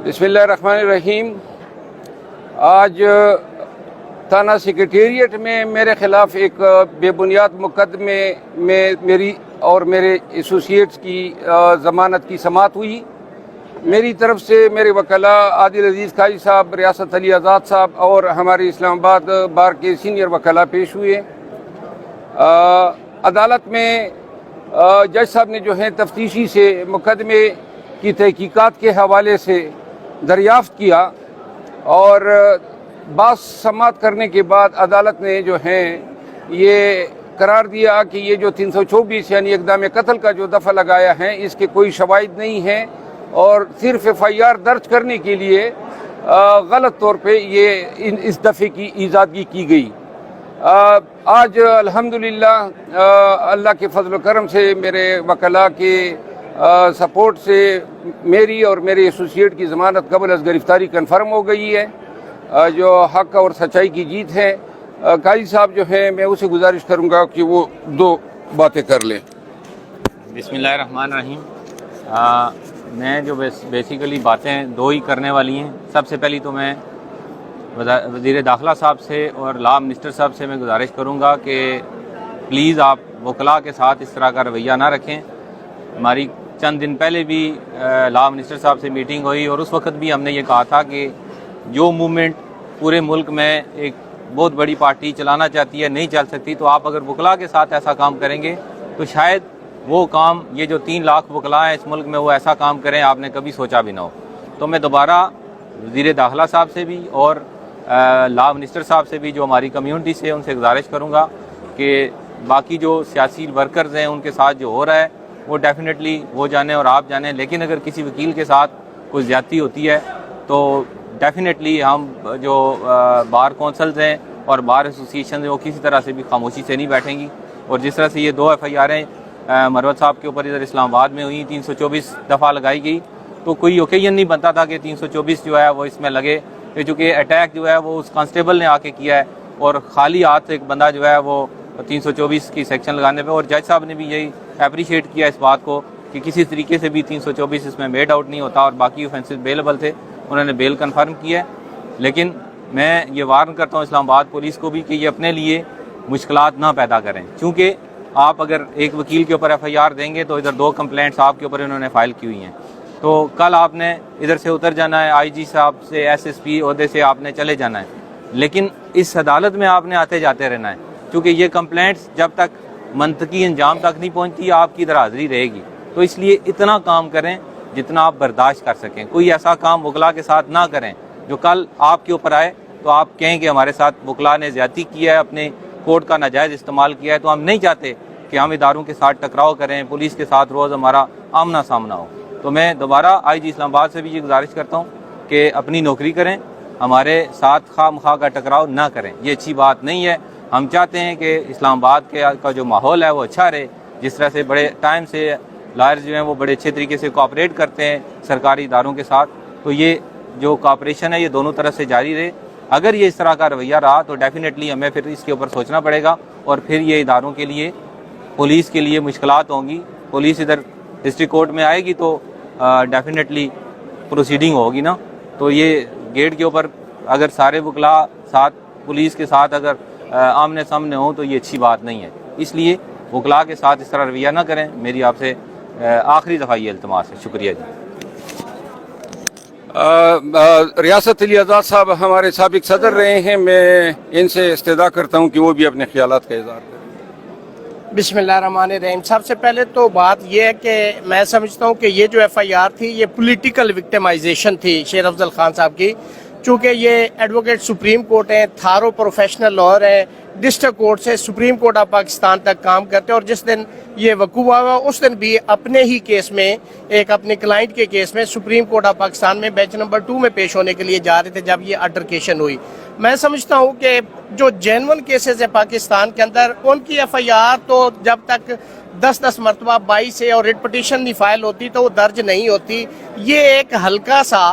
बिस्मिल्लाहिर्रहमानिर्रहीम। आज थाना सेक्रेटेरिएट में मेरे ख़िलाफ़ एक बेबुनियाद मुकदमे में मेरी और मेरे एसोसिएट्स की ज़मानत की समाअत हुई। मेरी तरफ से मेरे वकला आदिल अजीज़ काजी साहब, रियासत अली आज़ाद साहब और हमारे इस्लामाबाद बार के सीनियर वकला पेश हुए। अदालत में जज साहब ने जो है तफ्तीशी से मुकदमे की तहकीकात के हवाले से दरियाफ्त किया और बात समाअत करने के बाद अदालत ने जो है ये करार दिया कि ये जो 324 यानी इक़दाम कत्ल का जो दफ़ा लगाया है इसके कोई शवाहिद नहीं है और सिर्फ FIR दर्ज करने के लिए गलत तौर पे ये इस दफ़े की ईजादगी की गई। आज अल्हम्दुलिल्लाह अल्लाह के फजल करम से मेरे वकला के सपोर्ट से मेरी और मेरे एसोसिएट की ज़मानत कबल अज़ गिरफ़्तारी कन्फर्म हो गई है, जो हक़ और सच्चाई की जीत है। काजी साहब जो है मैं उसे गुजारिश करूँगा कि वो दो बातें कर लें। बिस्मिल्लाहिर्रहमानिर्रहीम। मैं जो बेसिकली बातें दो ही करने वाली हैं। सबसे पहली तो मैं वज़ीर दाखिला साहब से और लॉ मिनिस्टर साहब से मैं गुजारिश करूँगा कि प्लीज़ आप वकला के साथ इस तरह का रवैया ना रखें। हमारी चंद दिन पहले भी लॉ मिनिस्टर साहब से मीटिंग हुई और उस वक्त भी हमने ये कहा था कि जो मूवमेंट पूरे मुल्क में एक बहुत बड़ी पार्टी चलाना चाहती है नहीं चल सकती, तो आप अगर वकला के साथ ऐसा काम करेंगे तो शायद वो काम, ये जो 3 लाख वकला हैं इस मुल्क में, वो ऐसा काम करें आपने कभी सोचा भी ना हो। तो मैं दोबारा वज़ीर दाखिला साहब से भी और लॉ मिनिस्टर साहब से भी जो हमारी कम्यूनिटी से, उनसे गुजारिश करूँगा कि बाकी जो सियासी वर्कर्स हैं उनके साथ जो हो रहा है वो डेफिनेटली वो जाने और आप जाने, लेकिन अगर किसी वकील के साथ कोई ज़्यादती होती है तो डेफिनेटली हम जो बार कौंसल्स हैं और बार एसोसिएशन हैं वो किसी तरह से भी खामोशी से नहीं बैठेंगी। और जिस तरह से ये 2 FIR मरवत साहब के ऊपर इधर इस्लामाबाद में हुई, 324 दफ़ा लगाई गई, तो कोई ओकेजन नहीं बनता था कि 324 जो है वो इसमें लगे, चूँकि अटैक जो है वो उस कांस्टेबल ने आके किया है और खाली हाथ एक बंदा जो है वो 324 की सेक्शन लगाने पे। और जज साहब ने भी यही अप्रिशिएट किया इस बात को कि किसी तरीके से भी 324 इसमें मेड आउट नहीं होता और बाकी ऑफेंसेस बेलेबल थे, उन्होंने बेल कन्फर्म किया है। लेकिन मैं ये वार्न करता हूँ इस्लामाबाद पुलिस को भी कि ये अपने लिए मुश्किलात ना पैदा करें, क्योंकि आप अगर एक वकील के ऊपर FIR देंगे तो इधर 2 कंप्लेंट्स आपके ऊपर इन्होंने फ़ाइल की हुई हैं, तो कल आपने इधर से उतर जाना है, IG साहब से SSP ओहदे से आपने चले जाना है, लेकिन इस अदालत में आपने आते जाते रहना है, क्योंकि ये कंप्लेंट्स जब तक मंतकी अंजाम तक नहीं पहुंचती आपकी इधर हाज़िरी रहेगी। तो इसलिए इतना काम करें जितना आप बर्दाश्त कर सकें। कोई ऐसा काम वकला के साथ ना करें जो कल आपके ऊपर आए तो आप कहें कि हमारे साथ वकला ने ज़्यादती किया है, अपने कोर्ट का नाजायज़ इस्तेमाल किया है। तो हम नहीं चाहते कि हम इदारों के साथ टकराव करें, पुलिस के साथ रोज़ हमारा आमना सामना हो। तो मैं दोबारा IG इस्लामाबाद से भी ये गुजारिश करता हूँ कि अपनी नौकरी करें, हमारे साथ खामखा का टकराव ना करें, ये अच्छी बात नहीं है। हम चाहते हैं कि इस्लामाबाद का जो माहौल है वो अच्छा रहे। जिस तरह से बड़े टाइम से लॉयर्स जो हैं वो बड़े अच्छे तरीके से कोऑपरेट करते हैं सरकारी इदारों के साथ, तो ये जो कोऑपरेशन है ये दोनों तरफ से जारी रहे। अगर ये इस तरह का रवैया रहा तो डेफिनेटली हमें फिर इसके ऊपर सोचना पड़ेगा और फिर ये इदारों के लिए, पुलिस के लिए मुश्किलात होंगी। पुलिस इधर डिस्ट्रिक्ट कोर्ट में आएगी तो डेफिनेटली प्रोसीडिंग होगी ना, तो ये गेट के ऊपर अगर सारे वकला साथ पुलिस के साथ अगर आमने सामने हो तो ये अच्छी बात नहीं है। इसलिए वकला के साथ इस तरह रवैया ना करें। मेरी आपसे आखिरी दफ़ा ये इल्तिमास है। शुक्रिया जी। रियासत अली आज़ाद साहब हमारे साबिक सदर रहे हैं, मैं इनसे इस्तदा करता हूँ कि वो भी अपने ख्यालात का इज़हार करें। बिस्मिल्लाहिर्रहमानिर्रहीम। सबसे पहले तो बात यह है कि मैं समझता हूँ कि ये जो FIR थी ये पॉलिटिकल विक्टिमाइजेशन थी शेर अफजल खान साहब की, चूँकि ये एडवोकेट सुप्रीम कोर्ट हैं, थारो प्रोफेशनल लॉयर है, डिस्ट्रिक्ट कोर्ट से सुप्रीम कोर्ट ऑफ पाकिस्तान तक काम करते हैं। और जिस दिन ये वकूआ हुआ उस दिन भी अपने ही केस में, एक अपने क्लाइंट के केस में सुप्रीम कोर्ट ऑफ पाकिस्तान में बेंच नंबर 2 में पेश होने के लिए जा रहे थे जब ये अल्टरकेशन हुई। मैं समझता हूँ कि जो जेन्युइन केसेस है पाकिस्तान के अंदर उनकी FIR तो जब तक 10-10 मरतबा 22 से और रिट पटिशन नहीं फाइल होती तो वो दर्ज नहीं होती। ये एक हल्का सा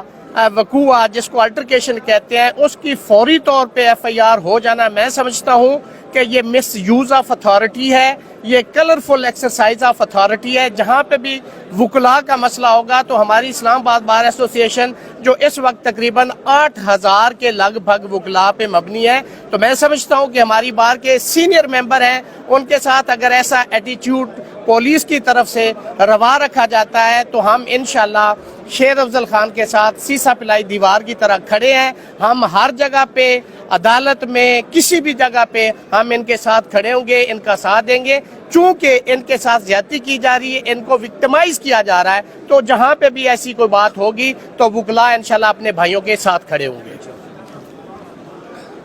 वकूआ जिसको अल्टरकेशन कहते हैं उसकी फौरी तौर पे FIR हो जाना, मैं समझता हूँ کہ یہ مس یوز آف اتھارٹی ہے, یہ کلرفل ایکسرسائز آف اتھارٹی ہے. جہاں پہ بھی وکلاء کا مسئلہ ہوگا تو ہماری اسلام آباد بار ایسوسی ایشن جو اس وقت تقریباً 8000 کے لگ بھگ وکلاء پہ مبنی ہے, تو میں سمجھتا ہوں کہ ہماری بار کے سینئر ممبر ہیں, ان کے ساتھ اگر ایسا ایٹیٹیوڈ پولیس کی طرف سے روا رکھا جاتا ہے تو ہم انشاءاللہ شیر افضل خان کے ساتھ سیسا پلائی دیوار کی طرح کھڑے ہیں. ہم ہر جگہ پہ, عدالت میں, کسی بھی جگہ پہ ہم ان کے ساتھ کھڑے ہوں گے, ان کا ساتھ دیں گے. چونکہ ان کے ساتھ زیادتی کی جا رہی ہے, ان کو وکٹمائز کیا جا رہا ہے, تو جہاں پہ بھی ایسی کوئی بات ہوگی تو وکلاء انشاءاللہ اپنے بھائیوں کے ساتھ کھڑے ہوں گے.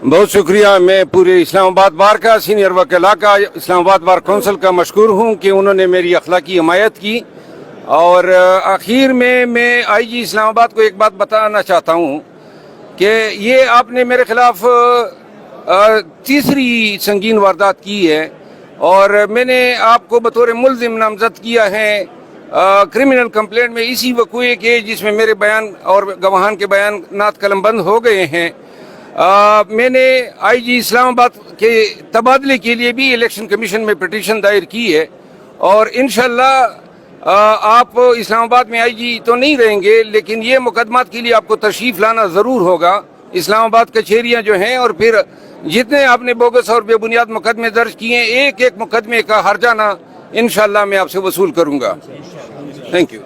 بہت شکریہ. میں پورے اسلام آباد بار کا, سینئر وکلاء کا, اسلام آباد بار کونسل کا مشکور ہوں کہ انہوں نے میری اخلاقی حمایت کی. اور آخر میں آئی جی اسلام آباد کو ایک بات بتانا چاہتا ہوں کہ یہ آپ نے میرے خلاف تیسری سنگین واردات کی ہے, اور میں نے آپ کو بطور ملزم نامزد کیا ہے کرمنل کمپلینٹ میں اسی وقوعے کے جس میں میرے بیان اور گواہان کے بیانات قلم بند ہو گئے ہیں. میں نے آئی جی اسلام آباد کے تبادلے کے لیے بھی الیکشن کمیشن میں پٹیشن دائر کی ہے, اور انشاءاللہ آپ اسلام آباد میں آئی جی تو نہیں رہیں گے, لیکن یہ مقدمات کے لیے آپ کو تشریف لانا ضرور ہوگا. اسلام آباد کچہریاں جو ہیں, اور پھر جتنے آپ نے بوگس اور بے بنیاد مقدمے درج کیے ہیں, ایک ایک مقدمے کا ہرجانہ انشاءاللہ میں آپ سے وصول کروں گا. Thank you.